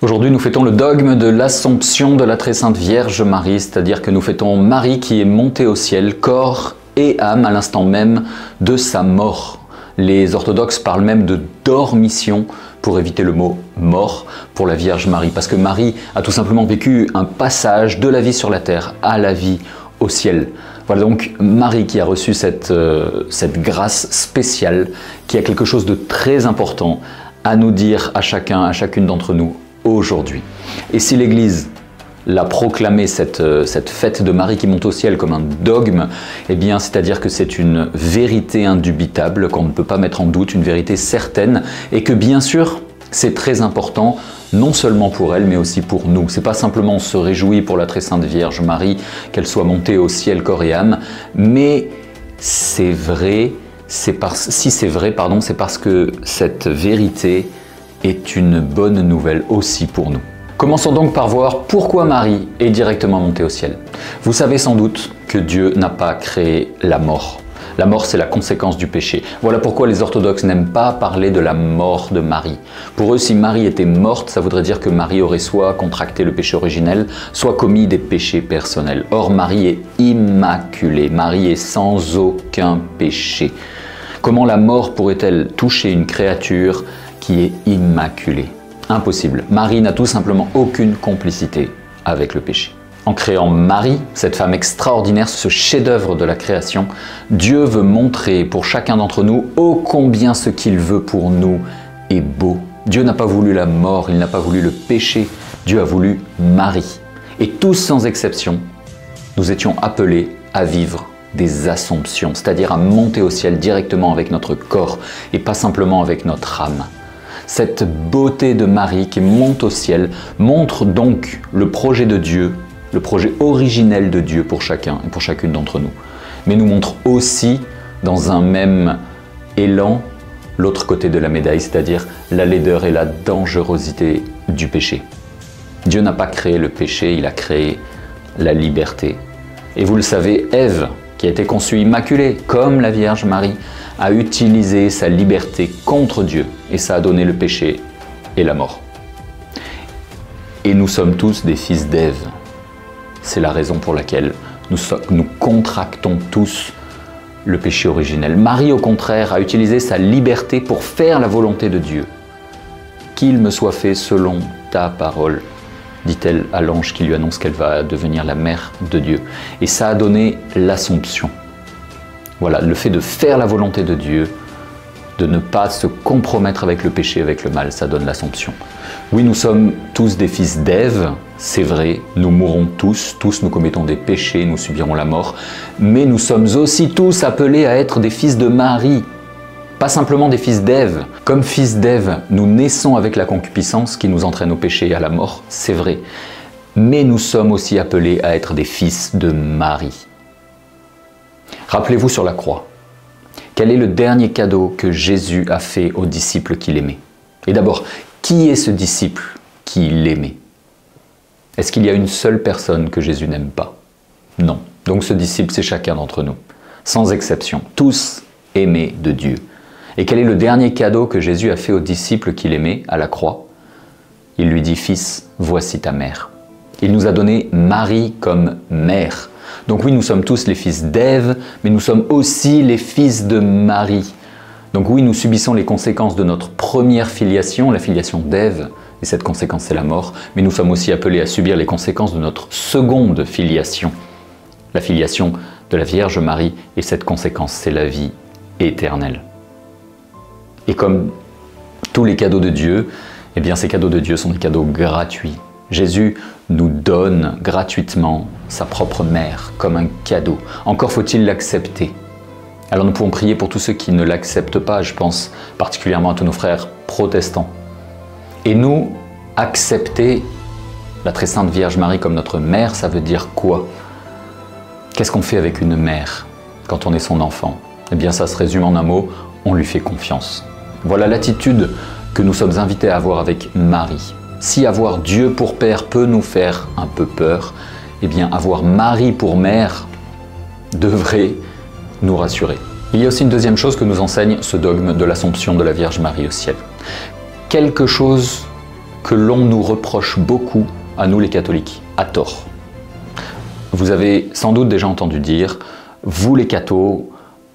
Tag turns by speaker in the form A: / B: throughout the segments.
A: Aujourd'hui, nous fêtons le dogme de l'Assomption de la Très Sainte Vierge Marie, c'est-à-dire que nous fêtons Marie qui est montée au ciel, corps et âme à l'instant même de sa mort. Les orthodoxes parlent même de dormition pour éviter le mot mort pour la Vierge Marie, parce que Marie a tout simplement vécu un passage de la vie sur la terre à la vie au ciel. Voilà donc Marie qui a reçu cette grâce spéciale, qui a quelque chose de très important à nous dire à chacun, à chacune d'entre nous aujourd'hui. Et si l'Église l'a proclamé cette fête de Marie qui monte au ciel comme un dogme, eh bien c'est-à-dire que c'est une vérité indubitable, qu'on ne peut pas mettre en doute, une vérité certaine, et que bien sûr c'est très important, non seulement pour elle, mais aussi pour nous. C'est pas simplement on se réjouit pour la Très Sainte Vierge Marie, qu'elle soit montée au ciel corps et âme, mais c'est vrai, c'est parce que cette vérité est une bonne nouvelle aussi pour nous. Commençons donc par voir pourquoi Marie est directement montée au ciel. Vous savez sans doute que Dieu n'a pas créé la mort. La mort, c'est la conséquence du péché. Voilà pourquoi les orthodoxes n'aiment pas parler de la mort de Marie. Pour eux, si Marie était morte, ça voudrait dire que Marie aurait soit contracté le péché originel, soit commis des péchés personnels. Or, Marie est immaculée. Marie est sans aucun péché. Comment la mort pourrait-elle toucher une créature qui est immaculée? Impossible. Marie n'a tout simplement aucune complicité avec le péché. En créant Marie, cette femme extraordinaire, ce chef-d'œuvre de la création, Dieu veut montrer pour chacun d'entre nous ô combien ce qu'il veut pour nous est beau. Dieu n'a pas voulu la mort, il n'a pas voulu le péché, Dieu a voulu Marie. Et tous sans exception, nous étions appelés à vivre des assomptions, c'est-à-dire à monter au ciel directement avec notre corps et pas simplement avec notre âme. Cette beauté de Marie qui monte au ciel montre donc le projet de Dieu, le projet originel de Dieu pour chacun et pour chacune d'entre nous. Mais nous montre aussi, dans un même élan, l'autre côté de la médaille, c'est-à-dire la laideur et la dangerosité du péché. Dieu n'a pas créé le péché, il a créé la liberté. Et vous le savez, Ève, qui a été conçue immaculée, comme la Vierge Marie, a utilisé sa liberté contre Dieu, et ça a donné le péché et la mort. Et nous sommes tous des fils d'Ève. C'est la raison pour laquelle nous contractons tous le péché originel. Marie, au contraire, a utilisé sa liberté pour faire la volonté de Dieu. Qu'il me soit fait selon ta parole, dit-elle à l'ange qui lui annonce qu'elle va devenir la mère de Dieu. Et ça a donné l'Assomption. Voilà, le fait de faire la volonté de Dieu, de ne pas se compromettre avec le péché, avec le mal, ça donne l'Assomption. Oui, nous sommes tous des fils d'Ève, c'est vrai, nous mourrons tous nous commettons des péchés, nous subirons la mort, mais nous sommes aussi tous appelés à être des fils de Marie, pas simplement des fils d'Ève. Comme fils d'Ève, nous naissons avec la concupiscence qui nous entraîne au péché et à la mort, c'est vrai, mais nous sommes aussi appelés à être des fils de Marie. Rappelez-vous sur la croix, quel est le dernier cadeau que Jésus a fait aux disciples qu'il aimait? Et d'abord, qui est ce disciple qui l'aimait? Est-ce qu'il y a une seule personne que Jésus n'aime pas? Non. Donc ce disciple, c'est chacun d'entre nous, sans exception, tous aimés de Dieu. Et quel est le dernier cadeau que Jésus a fait aux disciples qu'il aimait à la croix? Il lui dit, « Fils, voici ta mère ». Il nous a donné Marie comme mère. Donc oui, nous sommes tous les fils d'Ève, mais nous sommes aussi les fils de Marie. Donc oui, nous subissons les conséquences de notre première filiation, la filiation d'Ève, et cette conséquence c'est la mort, mais nous sommes aussi appelés à subir les conséquences de notre seconde filiation, la filiation de la Vierge Marie, et cette conséquence c'est la vie éternelle. Et comme tous les cadeaux de Dieu, eh bien ces cadeaux de Dieu sont des cadeaux gratuits. Jésus nous donne gratuitement sa propre mère comme un cadeau. Encore faut-il l'accepter. Alors nous pouvons prier pour tous ceux qui ne l'acceptent pas, je pense particulièrement à tous nos frères protestants. Et nous, accepter la Très Sainte Vierge Marie comme notre mère, ça veut dire quoi? Qu'est-ce qu'on fait avec une mère quand on est son enfant? Eh bien ça se résume en un mot, on lui fait confiance. Voilà l'attitude que nous sommes invités à avoir avec Marie. Si avoir Dieu pour père peut nous faire un peu peur, eh bien avoir Marie pour mère devrait nous rassurer. Il y a aussi une deuxième chose que nous enseigne ce dogme de l'Assomption de la Vierge Marie au ciel. Quelque chose que l'on nous reproche beaucoup, à nous les catholiques, à tort. Vous avez sans doute déjà entendu dire, vous les cathos,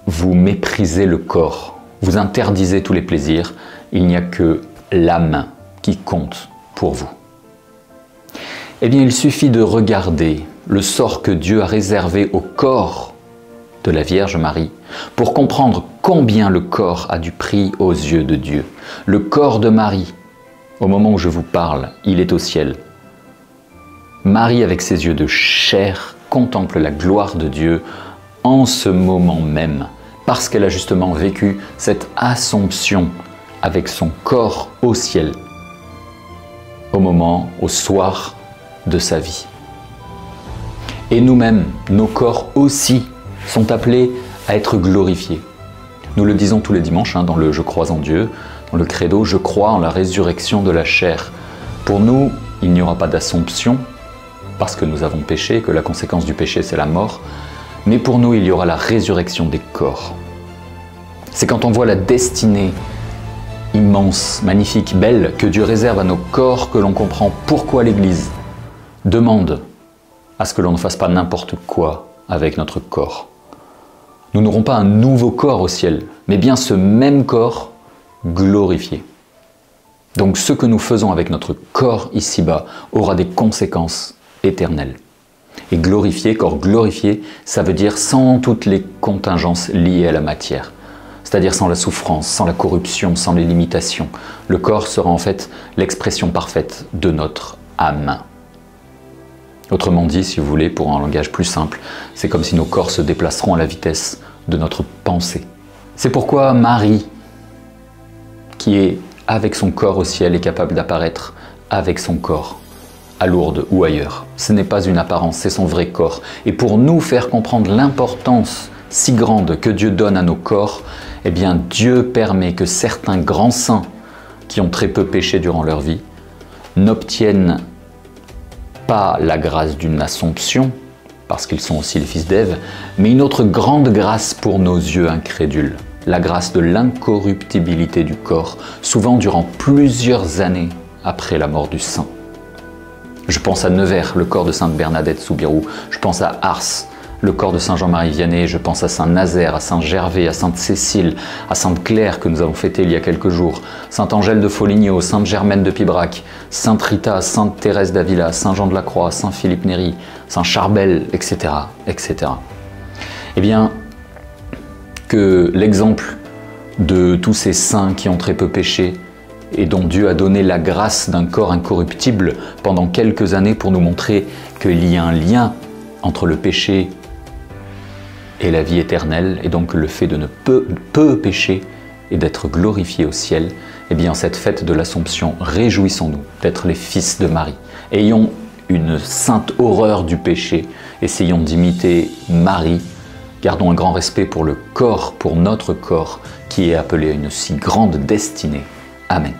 A: vous méprisez le corps, vous interdisez tous les plaisirs, il n'y a que l'âme qui compte pour vous. Eh bien, il suffit de regarder le sort que Dieu a réservé au corps de la Vierge Marie pour comprendre combien le corps a du prix aux yeux de Dieu. Le corps de Marie, au moment où je vous parle, il est au ciel. Marie, avec ses yeux de chair, contemple la gloire de Dieu en ce moment même, parce qu'elle a justement vécu cette assomption avec son corps au ciel, au soir de sa vie. Et nous-mêmes, nos corps aussi, sont appelés à être glorifiés. Nous le disons tous les dimanches dans le « Je crois en Dieu », dans le credo « Je crois en la résurrection de la chair ». Pour nous, il n'y aura pas d'assomption, parce que nous avons péché, que la conséquence du péché c'est la mort, mais pour nous il y aura la résurrection des corps. C'est quand on voit la destinée immense, magnifique, belle que Dieu réserve à nos corps que l'on comprend pourquoi l'Église demande à ce que l'on ne fasse pas n'importe quoi avec notre corps. Nous n'aurons pas un nouveau corps au ciel, mais bien ce même corps glorifié. Donc ce que nous faisons avec notre corps ici-bas aura des conséquences éternelles. Et glorifié, corps glorifié, ça veut dire sans toutes les contingences liées à la matière. C'est-à-dire sans la souffrance, sans la corruption, sans les limitations. Le corps sera en fait l'expression parfaite de notre âme. Autrement dit, si vous voulez, pour un langage plus simple, c'est comme si nos corps se déplaceront à la vitesse de notre pensée. C'est pourquoi Marie, qui est avec son corps au ciel, est capable d'apparaître avec son corps à Lourdes ou ailleurs. Ce n'est pas une apparence, c'est son vrai corps. Et pour nous faire comprendre l'importance si grande que Dieu donne à nos corps, eh bien Dieu permet que certains grands saints qui ont très peu péché durant leur vie n'obtiennent pas la grâce d'une assomption, parce qu'ils sont aussi les fils d'Ève, mais une autre grande grâce pour nos yeux incrédules, la grâce de l'incorruptibilité du corps, souvent durant plusieurs années après la mort du saint. Je pense à Nevers, le corps de sainte Bernadette Soubirous, je pense à Ars, le corps de saint Jean-Marie Vianney, je pense à saint Nazaire, à saint Gervais, à sainte Cécile, à sainte Claire que nous avons fêté il y a quelques jours, sainte Angèle de Foligno, sainte Germaine de Pibrac, sainte Rita, sainte Thérèse d'Avila, saint Jean de la Croix, saint Philippe Néri, saint Charbel, etc., etc. Eh bien, que l'exemple de tous ces saints qui ont très peu péché et dont Dieu a donné la grâce d'un corps incorruptible pendant quelques années pour nous montrer qu'il y a un lien entre le péché et la vie éternelle, et donc le fait de ne peu pécher et d'être glorifié au ciel, eh bien cette fête de l'Assomption, réjouissons-nous d'être les fils de Marie. Ayons une sainte horreur du péché, essayons d'imiter Marie, gardons un grand respect pour le corps, pour notre corps, qui est appelé à une si grande destinée. Amen.